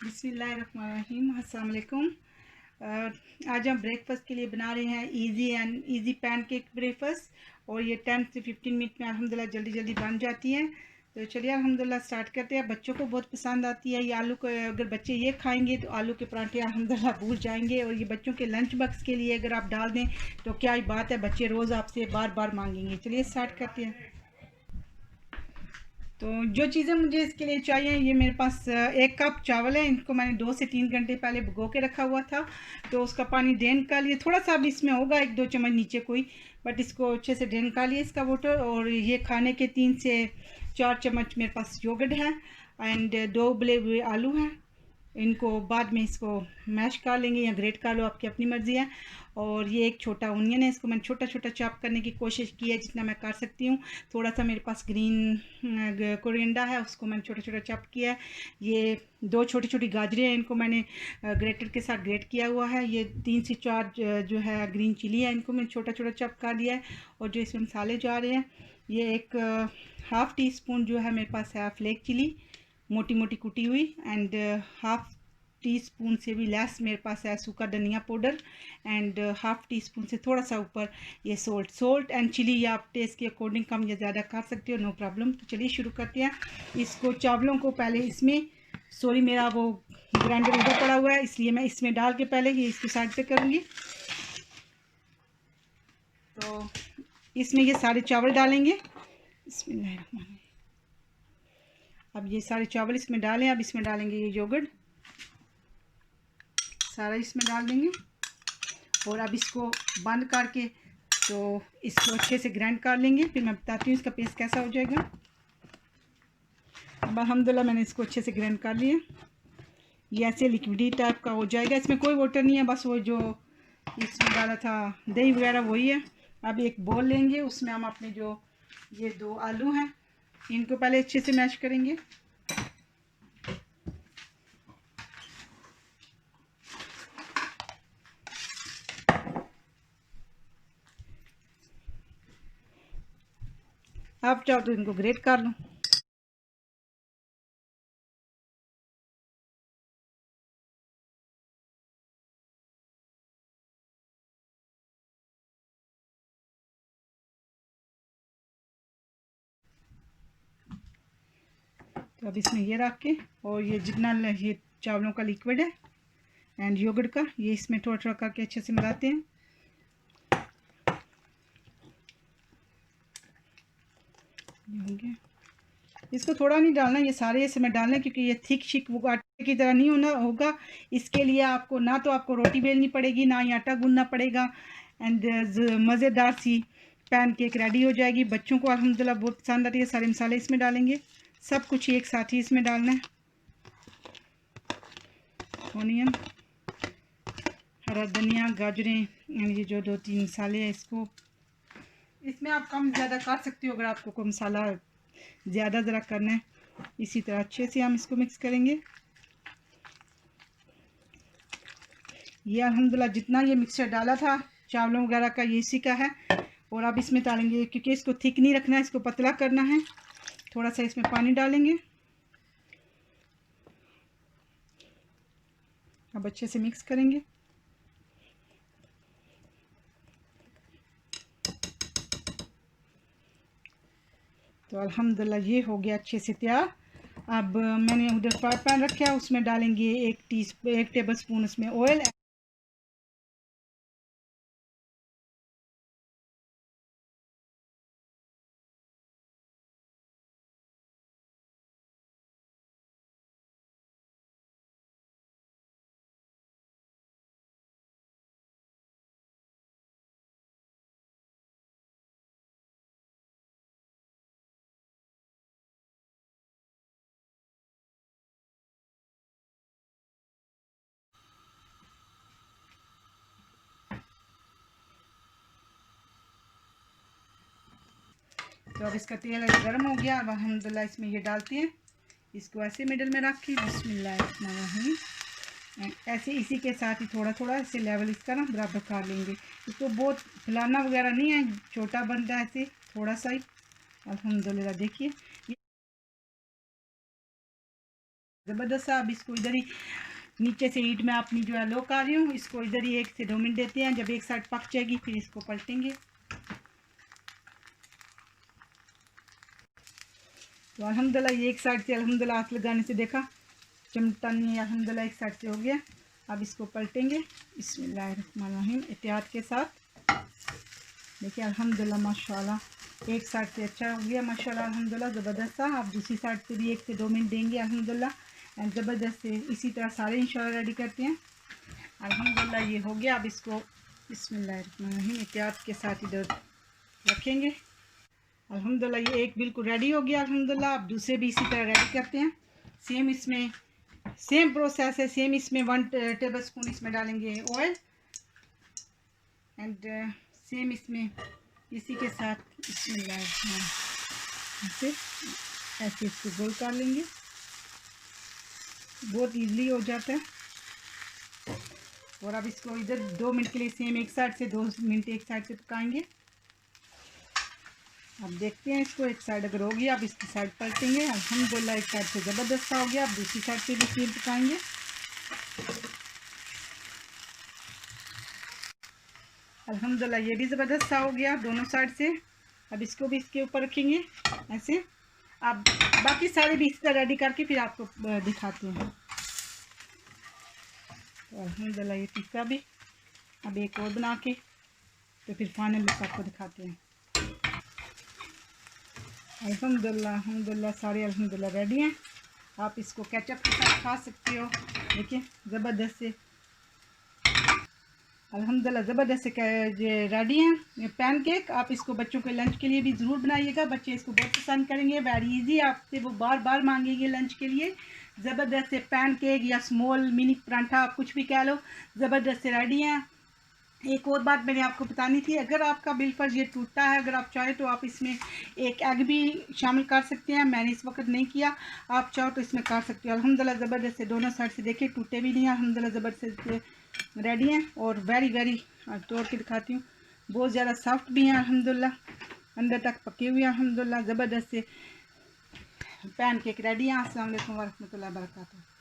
बिस्मिल्लाहिर्रहमानिर्रहीम। अस्सलाम वालेकुम। आज हम ब्रेकफ़ास्ट के लिए बना रहे हैं इजी पैनकेक ब्रेकफ़ास्ट, और ये 10 से 15 मिनट में अल्हम्दुलिल्लाह जल्दी जल्दी बन जाती है। तो चलिए अल्हम्दुलिल्लाह स्टार्ट करते हैं। बच्चों को बहुत पसंद आती है ये आलू को, अगर बच्चे ये खाएंगे तो आलू के पराठे अल्हम्दुलिल्लाह भूल जाएंगे। और ये बच्चों के लंच बॉक्स के लिए अगर आप डाल दें तो क्या ही बात है, बच्चे रोज़ आपसे बार बार मांगेंगे। चलिए स्टार्ट करते हैं। तो जो चीज़ें मुझे इसके लिए चाहिए, ये मेरे पास 1 कप चावल है। इनको मैंने 2 से 3 घंटे पहले भिगो के रखा हुआ था, तो उसका पानी ड्रेन कर लिए। थोड़ा सा भी इसमें होगा, 1-2 चम्मच नीचे कोई, बट इसको अच्छे से ड्रेन कर लिए इसका वाटर। और ये खाने के 3 से 4 चम्मच मेरे पास योगर्ट है, एंड 2 उबले हुए आलू हैं। इनको बाद में इसको मैश कर लेंगे या ग्रेट कर लो, आपकी अपनी मर्ज़ी है। और ये एक छोटा ओनियन है, इसको मैंने छोटा छोटा चॉप करने की कोशिश की है जितना मैं कर सकती हूँ। थोड़ा सा मेरे पास ग्रीन कोरिएंडर है, उसको मैंने छोटा छोटा चॉप किया है। ये 2 छोटी छोटी गाजरें हैं, इनको मैंने ग्रेटर के साथ ग्रेट किया हुआ है। ये 3 से 4 जो है ग्रीन चिली है, इनको मैंने छोटा छोटा चॉप कर दिया है। और जो इसमें मसाले जा रहे हैं, ये एक हाफ़ टी स्पून जो है मेरे पास है फ्लेक चिली, मोटी मोटी कुटी हुई, एंड हाफ़ टी स्पून से भी लेस मेरे पास है सूखा धनिया powder, and half tea spoon से थोड़ा सा ऊपर ये सोल्ट एंड चिली, या आप टेस्ट के अकॉर्डिंग कम या ज़्यादा कर सकते हो, नो प्रॉब्लम। तो चलिए शुरू करते हैं। इसको चावलों को पहले इसमें, सॉरी मेरा वो ग्राइंडर उधर पड़ा हुआ है इसलिए मैं इसमें डाल के पहले ही इसकी साइड पे करूँगी। तो इसमें ये सारे चावल डालेंगे। बिस्मिल्लाहिर्रहमानिर्रहीम। अब ये सारे चावल इसमें डालें। अब इसमें डालेंगे ये योगर्ट, सारा इसमें डाल देंगे। और अब इसको बंद करके तो इसको अच्छे से ग्राइंड कर लेंगे, फिर मैं बताती हूँ इसका पेस्ट कैसा हो जाएगा। अब अल्हम्दुलिल्लाह मैंने इसको अच्छे से ग्राइंड कर लिया। ये ऐसे लिक्विडी टाइप का हो जाएगा, इसमें कोई वाटर नहीं है, बस वो जो इसमें डाला था दही वगैरह वही है। अब एक बोल लेंगे, उसमें हम अपने जो ये 2 आलू हैं इनको पहले अच्छे से मैश करेंगे। आप चाहो तो इनको ग्रेट कर लो। तो अब इसमें ये रख के, और ये जितना ये चावलों का लिक्विड है एंड योगर्ट का, ये इसमें थोड़ा थोड़ा करके अच्छे से मिलाते हैं। ये हो गया। इसको थोड़ा नहीं डालना, ये सारे इसमें डालना, क्योंकि ये थिक शिक वो आटे की तरह नहीं होगा। इसके लिए आपको ना तो आपको रोटी बेलनी पड़ेगी, ना ही आटा गूंदना पड़ेगा, एंड मज़ेदार सी पैन केक रेडी हो जाएगी। बच्चों को अल्हम्दुलिल्लाह बहुत पसंद आती है। सारे मसाले इसमें डालेंगे, सब कुछ एक साथ ही इसमें डालना है। ऑनियन, हरा धनिया, गाजरें, ये जो 2-3 मसाले हैं, इसमें आप कम ज़्यादा कर सकते हो अगर आपको कोई मसाला ज़्यादा ज़रा करना है। इसी तरह अच्छे से हम इसको मिक्स करेंगे। ये अल्हम्दुलिल्लाह जितना ये मिक्सचर डाला था चावलों वगैरह का, ये इसी का है। और अब इसमें डालेंगे, क्योंकि इसको थिक नहीं रखना है, इसको पतला करना है, थोड़ा सा इसमें पानी डालेंगे। अब अच्छे से मिक्स करेंगे। तो अल्हम्दुलिल्लाह ये हो गया अच्छे से तैयार। अब मैंने उधर फ्राई पैन रखा है, उसमें डालेंगे 1 टेबल स्पून उसमें ऑयल। तो अब इसका तेल गर्म हो गया। अब अल्हम्दुलिल्लाह इसमें ये डालते हैं, इसको ऐसे मिडल में रख के बिस्मिल्लाहिर्रहमानिर्रहीम, ऐसे इसी के साथ ही थोड़ा थोड़ा ऐसे लेवल इसका ना बराबर कर लेंगे। इसको बहुत फैलाना वगैरह नहीं है, छोटा बनता है ऐसे थोड़ा सा ही। अल्हम्दुलिल्लाह देखिए ज़बरदस्त। अब इसको इधर ही नीचे से हीट में अपनी जो है लो कर रही हूँ। इसको इधर ही 1 से 2 मिनट देते हैं। जब एक साइड पक जाएगी फिर इसको पलटेंगे। तो अल्हम्दुलिल्लाह ये एक साइड से अल्हम्दुलिल्लाह हाथ लगाने से देखा चमटा नहीं, अल्हम्दुलिल्लाह एक साइड से हो गया। अब इसको पलटेंगे बिस्मिल्लाहिर्रहमानिर्रहीम एहतियात के साथ। देखिए अल्हम्दुलिल्लाह माशाल्लाह एक साइड से अच्छा हो गया माशाल्लाह अल्हम्दुलिल्लाह ज़बरदस्त सा। आप दूसरी साइड से भी 1 से 2 मिनट देंगे अल्हम्दुलिल्लाह एंड ज़बरदस्त से इसी तरह सारे इंशाल्लाह रेडी करते हैं। अल्हम्दुलिल्लाह ये हो गया। अब इसको बिस्मिल्लाहिर्रहमानिर्रहीम एहतियात के साथ इधर रखेंगे। अल्हम्दुलिल्लाह ये एक बिल्कुल रेडी हो गया अल्हम्दुलिल्लाह। अब दूसरे भी इसी तरह रेडी करते हैं। सेम इसमें सेम प्रोसेस है। सेम इसमें 1 टेबल स्पून इसमें डालेंगे ऑयल एंड सेम इसमें इसी के साथ ऐसे ऐसे इसको गोल कर लेंगे। बहुत इजीली हो जाता है। और अब इसको इधर 2 मिनट के लिए सेम एक साइड से 2 मिनट एक साइड से पकाएंगे। अब देखते हैं इसको एक साइड अगर हो गया अब इसकी साइड पलटेंगे। अल्हम्दुलिल्लाह एक साइड से ज़बरदस्त हो गया। अब दूसरी साइड से भी सेम पकाएंगे। अल्हम्दुलिल्लाह ये भी ज़बरदस्त सा हो गया दोनों साइड से। अब इसको भी इसके ऊपर रखेंगे ऐसे। अब बाकी सारे भी इस तरह रेडी करके फिर आपको दिखाते हैं। तो अल्हम्दुलिल्लाह ये तीसरा भी अब एक और बना के तो फिर फाइनल लुक आपको दिखाते हैं। अल्हम्दुलिल्लाह सारे अल्हम्दुलिल्लाह रेडी हैं। आप इसको केचप के साथ खा सकते हो। देखिए ज़बरदस्त से अल्हम्दुलिल्लाह ज़बरदस्त से रेडी हैं पैनकेक। आप इसको बच्चों के लंच के लिए भी ज़रूर बनाइएगा। बच्चे इसको बहुत पसंद करेंगे। वेरी इजी, आपसे वो बार बार मांगेंगे लंच के लिए। ज़बरदस्त से पैनकेक या स्मॉल मिनी परांठा आप कुछ भी कह लो, ज़बरदस्त से रेडी हैं। एक और बात मैंने आपको बतानी थी, अगर आपका बिलफर्ज ये टूटता है, अगर आप चाहें तो आप इसमें एक एग भी शामिल कर सकते हैं। मैंने इस वक्त नहीं किया, आप चाहो तो इसमें कर सकते हो। अल्हम्दुलिल्लाह ज़बरदस्त से दोनों साइड से देखिए टूटे भी नहीं हैं। अल्हम्दुलिल्लाह ज़बरदस्त रेडी हैं और वेरी वेरी तोड़ के दिखाती हूँ, बहुत ज़्यादा सॉफ्ट भी हैं अल्हम्दुलिल्लाह, अंदर तक पके हुए हैं अल्हम्दुलिल्लाह। ज़बरदस्त से पैनकेक रेडी हैं। अस्सलाम वालेकुम व रहमतुल्लाहि व बरकातहू।